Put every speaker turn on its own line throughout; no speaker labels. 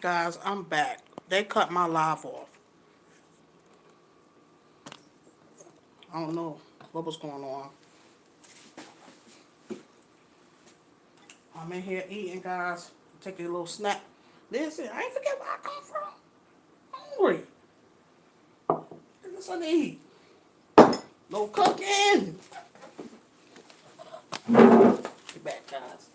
Guys, I'm back. They cut my live off. I don't know what was going on. I'm in here eating, guys. Taking a little snack. Listen, I ain't forget where I come from. Hungry. What's something to eat? No cooking. Get back, guys.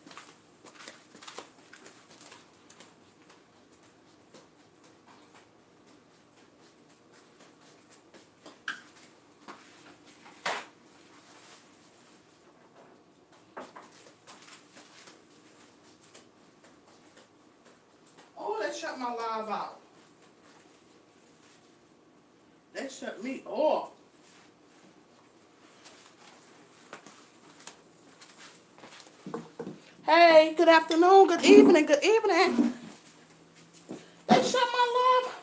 Oh, they shut my live out. They shut me off. Hey, good afternoon, good evening, good evening. They shut my live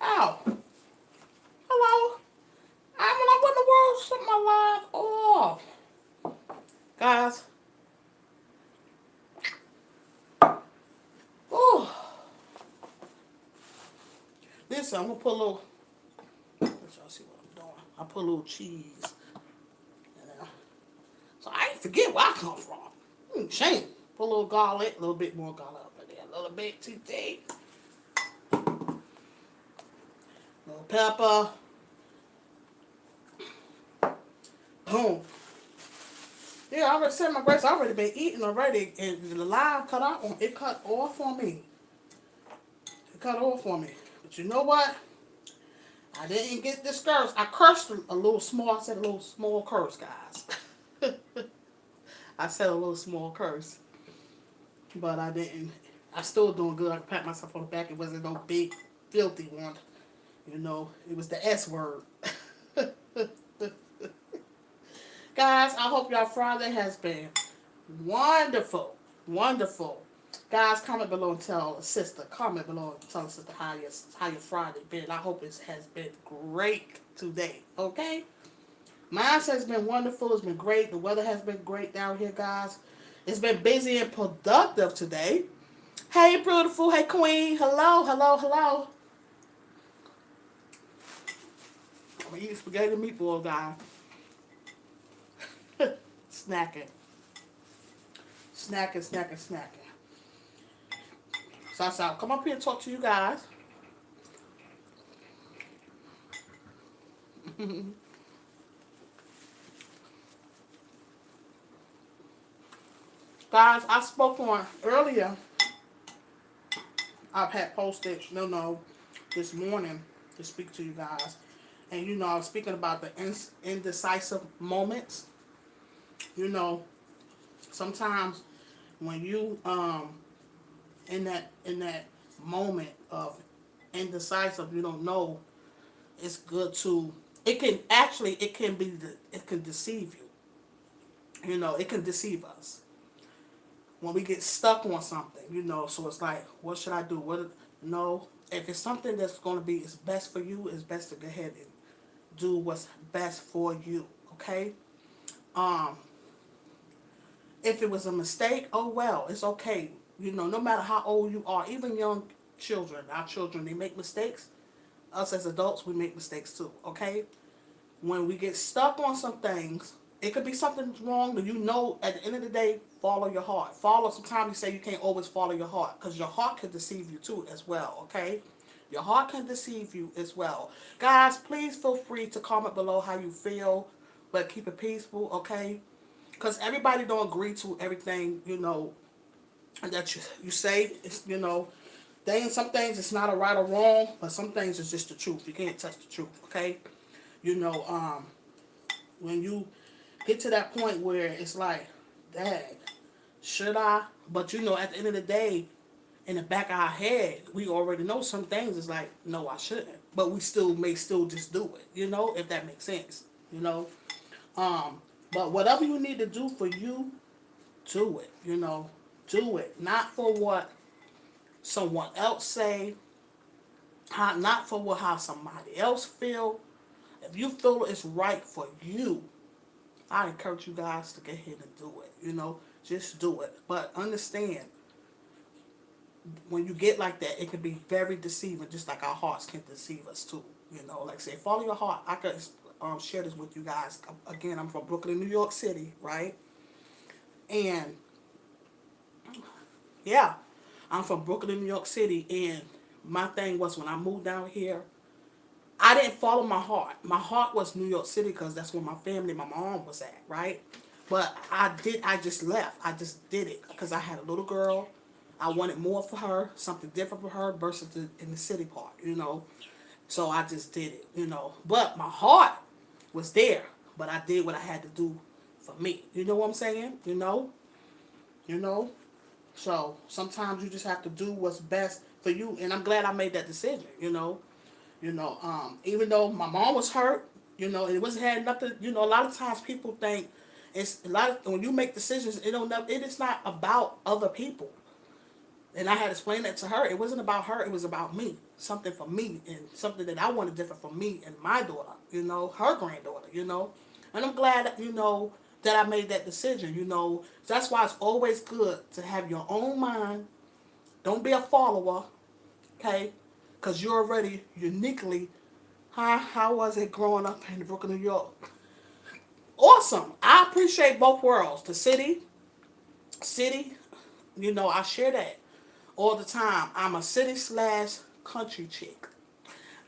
out. Hello? What in the world shut my live off? Guys. Oh. Listen, I'm going to put a little, let y'all see what I'm doing. I put a little cheese. So I ain't forget where I come from. Shame. Put a little garlic, a little bit more garlic up in there. A little bit too thick. A little pepper. Boom. Yeah, I already said my grace. I already been eating already, and the live cut out on it. Cut off on me. It cut off on me. But you know what? I didn't get discouraged. I cursed a little small. I said a little small curse, guys. I said a little small curse, but I didn't. I still doing good. I can pat myself on the back. It wasn't no big, filthy one. You know, it was the S word. Guys, I hope y'all Friday has been wonderful. Wonderful. Guys, comment below and tell a sister. Comment below and tell a sister how your Friday been. I hope it has been great today. Okay? Mine has been wonderful. It's been great. The weather has been great down here, guys. It's been busy and productive today. Hey, beautiful. Hey, queen. Hello, hello, hello. I'm going to eat spaghetti and meatball, guys. Snacking. Snacking, snacking, snacking. So I said, I'll come up here and talk to you guys. Guys, I spoke on earlier. I've had posted, this morning to speak to you guys. And, I was speaking about the indecisive moments. Sometimes when you, in that moment of indecisive, you don't know, it's good to, it can deceive you. It can deceive us. When we get stuck on something, so it's like, what should I do? If it's something that's going to be is best for you, it's best to go ahead and do what's best for you, okay? If it was a mistake, oh well, it's okay. No matter how old you are, even young children, our children, they make mistakes. Us as adults, we make mistakes too, okay? When we get stuck on some things, it could be something wrong, but at the end of the day, follow your heart. Sometimes you say you can't always follow your heart, because your heart can deceive you too as well, okay? Your heart can deceive you as well. Guys, please feel free to comment below how you feel, but keep it peaceful, okay? Because everybody don't agree to everything, that you say. Some things it's not a right or wrong, but some things it's just the truth. You can't touch the truth, okay? When you get to that point where it's like, dang, should I? But at the end of the day, in the back of our head, we already know some things. It's like, no, I shouldn't. But we may still just do it, if that makes sense, But whatever you need to do for you, do it, Do it. Not for what someone else say, not for how somebody else feel. If you feel it's right for you, I encourage you guys to get ahead and do it, Just do it. But understand, when you get like that, it can be very deceiving, just like our hearts can deceive us too. You know, like I say, follow your heart. I could share this with you guys. Again, I'm from Brooklyn, New York City, right? And yeah, I'm from Brooklyn, New York City, and my thing was when I moved down here, I didn't follow my heart. My heart was New York City because that's where my family, my mom was at, right? But I just left. I just did it because I had a little girl. I wanted more for her, something different for her versus in the city part, you know. So I just did it, you know. But my heart was there. But I did what I had to do for me. You know what I'm saying? You know? You know? So sometimes you just have to do what's best for you. And I'm glad I made that decision, you know. Even though my mom was hurt, you know, it wasn't had nothing. You know, a lot of times people think it's a lot of when you make decisions, it is not about other people. And I had to explain that to her. It wasn't about her. It was about me. Something for me and something that I wanted different for me and my daughter. You know, her granddaughter. You know, and I'm glad that that I made that decision. You know, that's why it's always good to have your own mind. Don't be a follower, okay? Because you're already uniquely. How was it growing up in Brooklyn, New York? Awesome. I appreciate both worlds. The city. You know, I share that all the time. I'm a city slash country chick.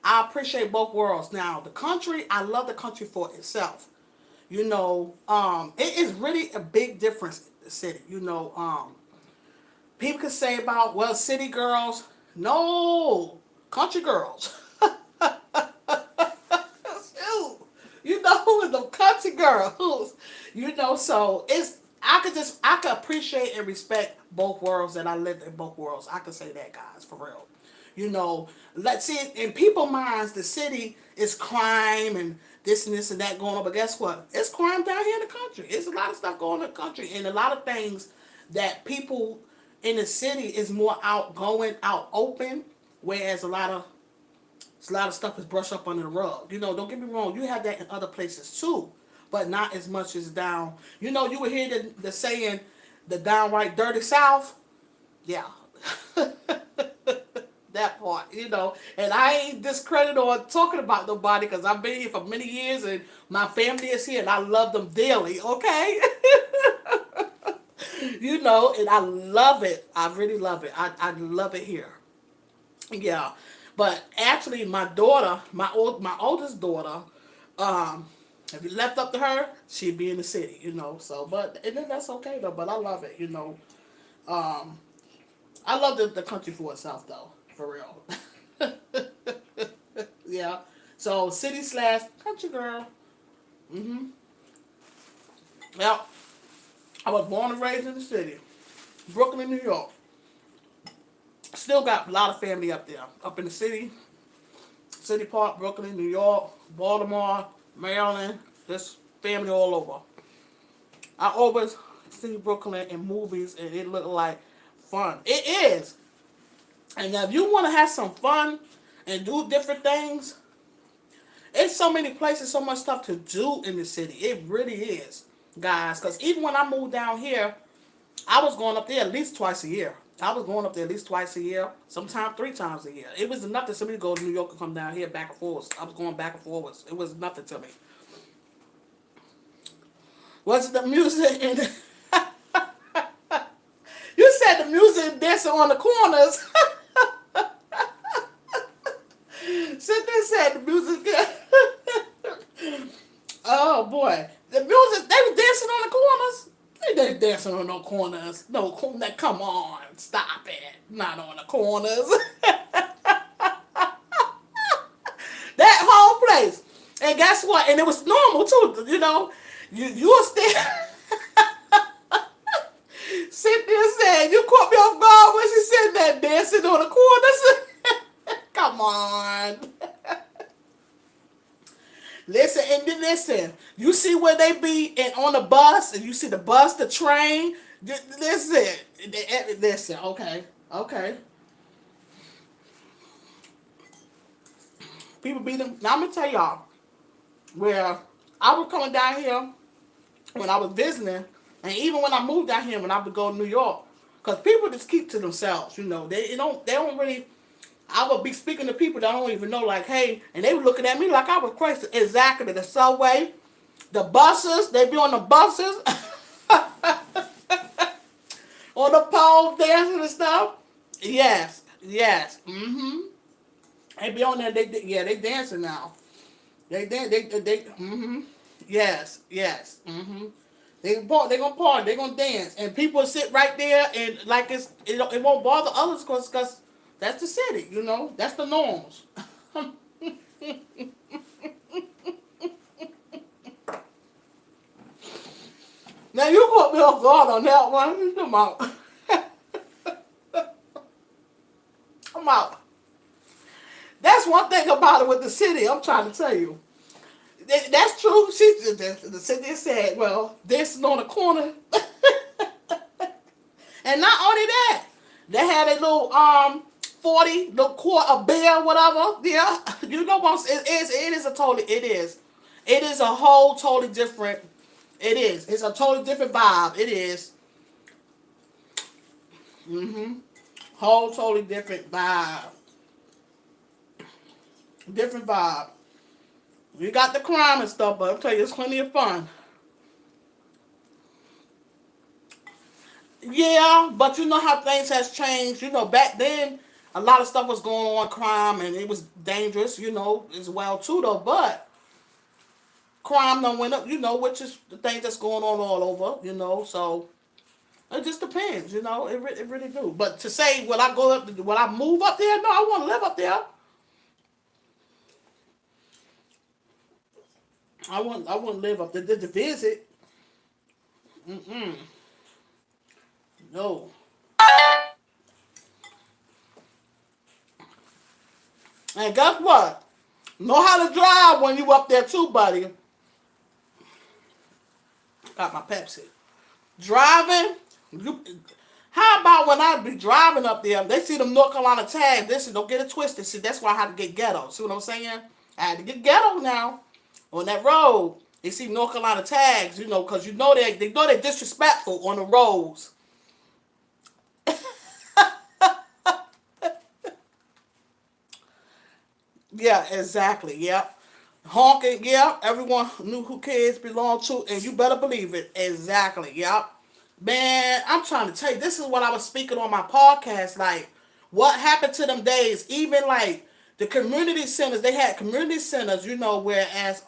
I appreciate both worlds. Now, the country, I love the country for itself. You know, it is really a big difference in the city. You know, people can say about, well, city girls. No, country girls. Shoot. You know, the country girls. You know, so I could appreciate and respect both worlds, and I lived in both worlds. I could say that, guys, for real. You know, let's see, in people's minds, the city is crime and this and that going on. But guess what? It's crime down here in the country. It's a lot of stuff going on in the country, and a lot of things that people in the city is more outgoing, out open, whereas a lot of stuff is brushed up under the rug. You know, don't get me wrong. You have that in other places too, but not as much as down. You know, you would hear the saying, the downright dirty South. Yeah. That part, you know. And I ain't discredited or talking about nobody because I've been here for many years and my family is here and I love them dearly, okay? You know, and I love it. I really love it. I love it here. Yeah. But actually, my daughter, my oldest daughter, if you left up to her, she'd be in the city, you know. So, but and then that's okay though. But I love it, you know. Um, I love the country for itself though, for real. Yeah. So city slash country girl. Well, I was born and raised in the city, Brooklyn, New York. Still got a lot of family up there, up in the city, City Park, Brooklyn, New York, Baltimore, Maryland. There's family all over. I always see Brooklyn in movies, and it look like fun. It is. And if you want to have some fun and do different things, it's so many places, so much stuff to do in the city. It really is, guys. Because even when I moved down here, I was going up there at least twice a year. I was going up there at least twice a year, sometimes 3 times a year. It was nothing to me to go to New York and come down here back and forth. I was going back and forth. It was nothing to me. Was it the music? You said the music and dancing on the corners. Sit there said the music. Oh boy, the music. They were dancing on the corners. They ain't dancing on no corners. No, come on, stop it. Not on the corners. That whole place. And guess what? And it was normal too. You know, you were still. Cynthia said, you caught me off guard when she said that, dancing on the corners. Come on. Listen, and then listen. You see where they be on the bus, and you see the bus, the train. Listen, okay. People be them. Now I'm gonna tell y'all where I was coming down here when I was visiting, and even when I moved down here, when I would go to New York, Because people just keep to themselves, they don't really. I would be speaking to people that I don't even know, like, hey, and they were looking at me like I was crazy. Exactly, the subway, the buses, they be on the buses, on the pole dancing and stuff. Yes, yes, They be on there. They dancing now. Yes, yes, they gonna party. They gonna dance, and people sit right there, and like it won't bother others because that's the city. That's the norms. Now you put me off guard on that one. Come out, come out. That's one thing about it with the city. I'm trying to tell you. That's true. The city said, well, this is on the corner. And not only that, they had a little 40 little quart of beer, whatever. Yeah, what it is a totally it is a whole totally different. It is. It's a totally different vibe. It is. Whole totally different vibe. Different vibe. You got the crime and stuff, but I'll tell you, it's plenty of fun. Yeah, but you know how things has changed. Back then, a lot of stuff was going on, crime, and it was dangerous, as well too, though. But crime done went up, which is the thing that's going on all over. So it just depends, it really do. But to say, will I move up there? No, I want to live up there. I wouldn't live up there. To visit. No. And guess what? Know how to drive when you up there too, buddy. Got my Pepsi. Driving. You, how about when I be driving up there? They see them North Carolina tags. Listen, don't get it twisted. See, that's why I had to get ghetto. See what I'm saying? I had to get ghetto now on that road. They see North Carolina tags, because they know they're disrespectful on the roads. Yeah, exactly. Yep. Honking, yeah. Everyone knew who kids belong to, and you better believe it. Exactly. Yep. Man, I'm trying to tell you, this is what I was speaking on my podcast. Like, what happened to them days? Even like the community centers, they had community centers, whereas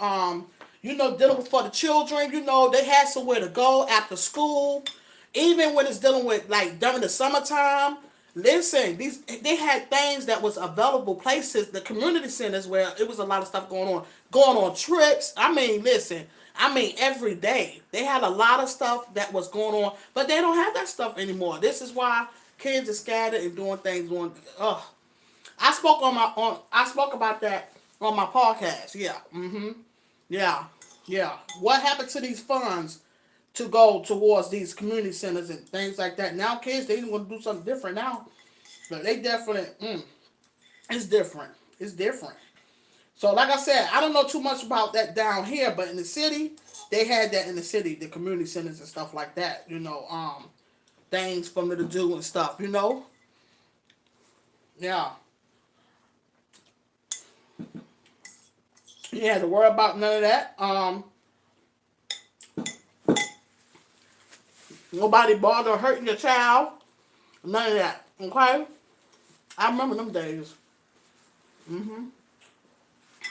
dealing with for the children, they had somewhere to go after school. Even when it's dealing with like during the summertime, listen, they had things that was available places, the community centers where it was a lot of stuff going on trips. I mean, listen, every day they had a lot of stuff that was going on, but they don't have that stuff anymore. This is why kids are scattered and doing things on. I spoke about that on my podcast. Yeah, yeah, yeah. What happened to these funds to go towards these community centers and things like that? Now kids, they want to do something different now, but they definitely, it's different. It's different. So like I said, I don't know too much about that down here, but in the city, they had that in the city, the community centers and stuff like that. Things for me to do and stuff. Yeah. You had to worry about none of that. Nobody bother hurting your child. None of that. Okay? I remember them days.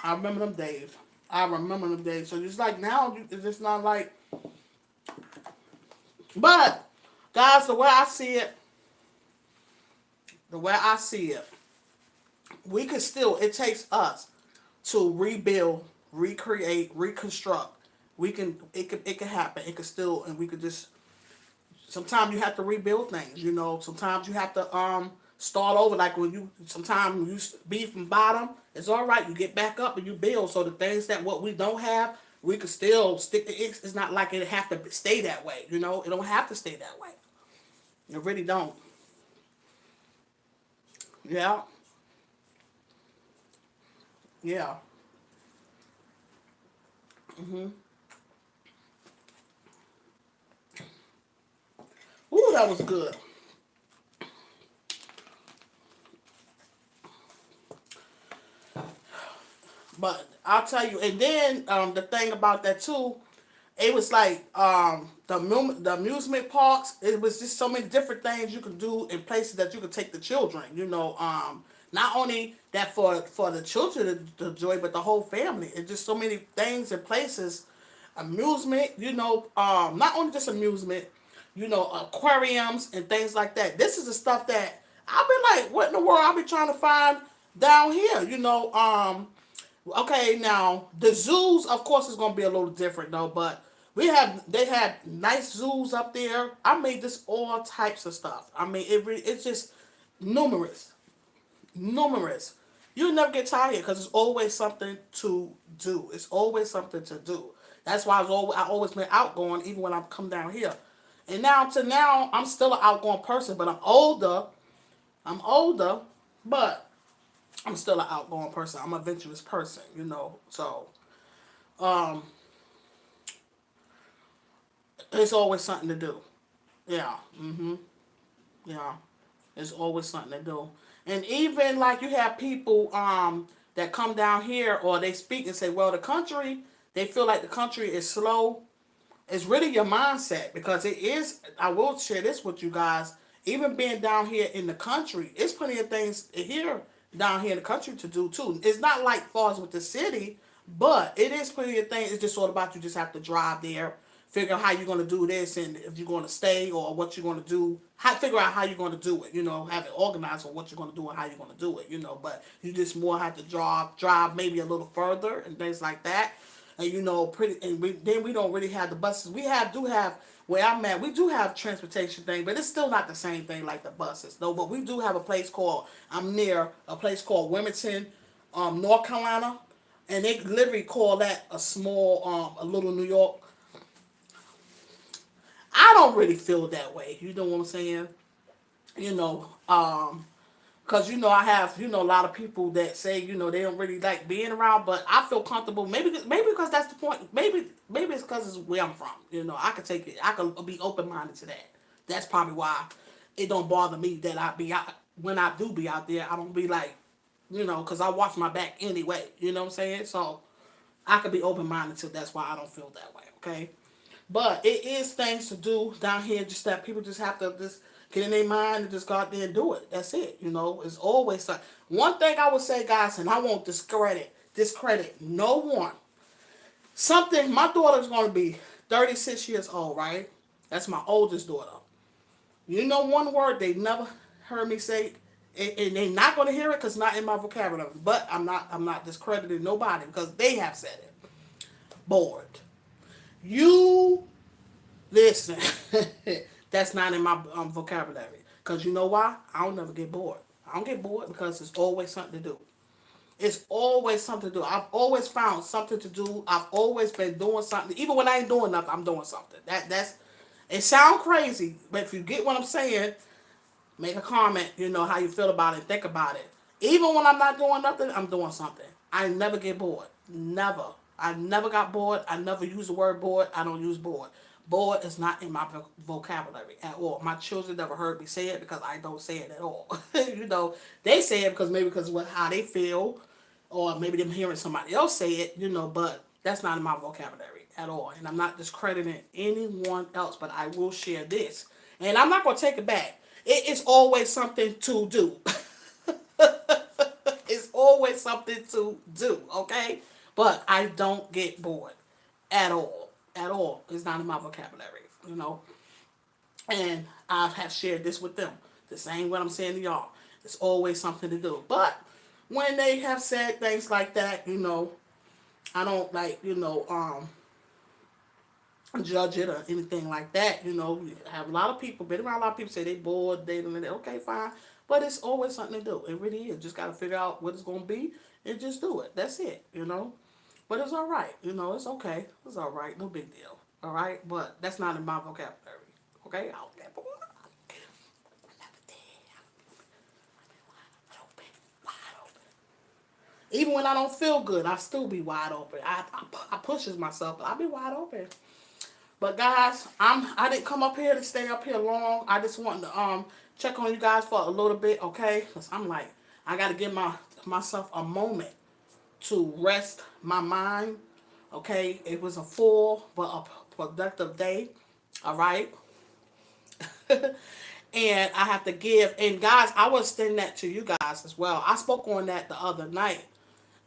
I remember them days. I remember them days. So it's like now, it's just not like. But, guys, the way I see it, we could still, it takes us to rebuild, recreate, reconstruct. It can happen. It could still, and we could just, sometimes you have to rebuild things. Sometimes you have to start over. Like sometimes you be from bottom, it's all right. You get back up and you build. So the things that what we don't have, we could still stick to it. It's not like it have to stay that way. It don't have to stay that way. It really don't. Yeah. Yeah. Ooh, that was good. But I'll tell you, and then the thing about that too, it was like the amusement parks. It was just so many different things you could do in places that you could take the children. Not only that for the children to enjoy, but the whole family. It's just so many things and places, amusement. Not only just amusement. Aquariums and things like that. This is the stuff that I've been like, what in the world I'll be trying to find down here. Okay, now the zoos, of course, is gonna be a little different though, but they had nice zoos up there. I made this all types of stuff. I mean, it's just numerous, numerous. You never get tired because it's always something to do. It's always something to do. That's why I always been outgoing, even when I come down here. And now, I'm still an outgoing person, but I'm older. I'm older, but I'm still an outgoing person. I'm a adventurous person. So, um, it's always something to do. Yeah. Yeah. There's always something to do. And even like you have people that come down here or they speak and say, well, they feel like the country is slow. It's really your mindset because it is. I will share this with you guys. Even being down here in the country, it's plenty of things here down here in the country to do too. It's not like far as with the city, but it is plenty of things. It's just all about you just have to drive there, figure out how you're going to do this and if you're going to stay or what you're going to do. Figure out how you're going to do it. Have it organized on what you're going to do and how you're going to do it. But you just more have to drive maybe a little further and things like that. And then we don't really have the buses. We do have where I'm at. We do have transportation thing, but it's still not the same thing like the buses. No, but we do have a place called I'm near a place called Wilmington, North Carolina, and they literally call that a little New York. I don't really feel that way. You know what I'm saying? You know, because I have a lot of people that say they don't really like being around, but I feel comfortable. Maybe because that's the point. Maybe it's because it's where I'm from. I could take it. I could be open minded to that. That's probably why it don't bother me that I be out when I do be out there. I don't be like because I watch my back anyway. You know what I'm saying? So I could be open minded to. That's why I don't feel that way. Okay. But it is things to do down here, just that people just have to just get in their mind and just go out there and do it. That's it. It's always something. One thing I would say, guys, and I won't discredit no one. Something, my daughter's going to be 36 years old, right? That's my oldest daughter. One word they never heard me say, and they're not going to hear it because it's not in my vocabulary. But I'm not discrediting nobody because they have said it. Bored. You listen. That's not in my vocabulary. Because you know why? I don't never get bored. I don't get bored because it's always something to do. It's always something to do. I've always found something to do. I've always been doing something. Even when I ain't doing nothing, I'm doing something. It sounds crazy, but if you get what I'm saying, make a comment, how you feel about it, think about it. Even when I'm not doing nothing, I'm doing something. I never get bored. Never. I never got bored. I never use the word bored. I don't use bored. Bored is not in my vocabulary at all. My children never heard me say it because I don't say it at all. They say it because of how they feel, or maybe them hearing somebody else say it, but that's not in my vocabulary at all. And I'm not discrediting anyone else, but I will share this. And I'm not going to take it back. It is always something to do. It's always something to do, okay? But I don't get bored at all. At all. It's not in my vocabulary. And I have shared this with them. The same way I'm saying to y'all. It's always something to do. But when they have said things like that, I don't judge it or anything like that. I have a lot of people, been around a lot of people say they bored, they don't, okay, fine. But it's always something to do. It really is. Just got to figure out what it's going to be and just do it. That's it, But it's all right. It's okay. It's all right. No big deal. All right? But that's not in my vocabulary. Okay? I don't get bored. Even when I don't feel good, I still be wide open. I pushes myself, but I be wide open. But guys, I didn't come up here to stay up here long. I just wanted to check on you guys for a little bit, okay? Because I'm like, I got to give myself a moment. to rest my mind. Okay, it was a full but a productive day. All right. And I have to give. And guys, I will extend that to you guys as well. I spoke on that the other night.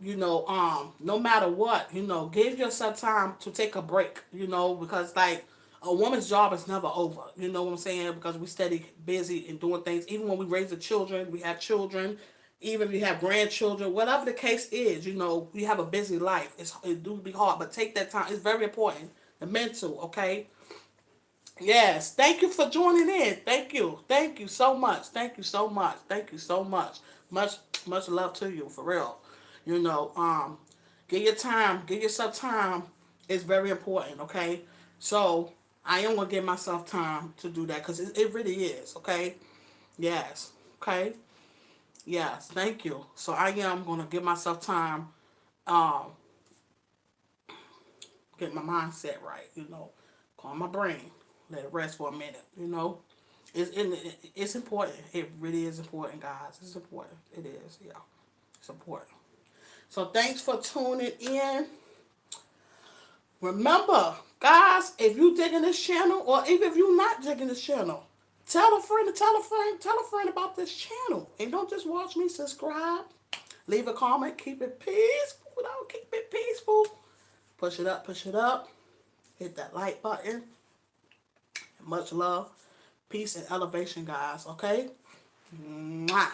No matter what, give yourself time to take a break, because like a woman's job is never over. You know what I'm saying? Because we steady busy and doing things. Even when we raise the children, we have children, even if you have grandchildren, whatever the case is, you have a busy life. It do be hard, but take that time. It's very important. The mental, okay? Yes, thank you for joining in. Thank you so much. Thank you so much. Thank you so much. Much, much love to you, for real. You know, um, give yourself time. It's very important, okay? So, I am going to give myself time to do that because it really is, okay? Yes, okay? Yes, thank you. So, I am going to give myself time, um, get my mindset right, calm my brain, let it rest for a minute, It's important. It really is important, guys. It's important. It is, yeah. It's important. So thanks for tuning in. Remember, guys, if you digging this channel, or even if you're not digging this channel, tell a friend to tell a friend about this channel. And don't just watch me, subscribe, leave a comment, keep it peaceful. Keep it peaceful. Push it up, push it up. Hit that like button. Much love, peace, and elevation, guys. Okay? Mwah.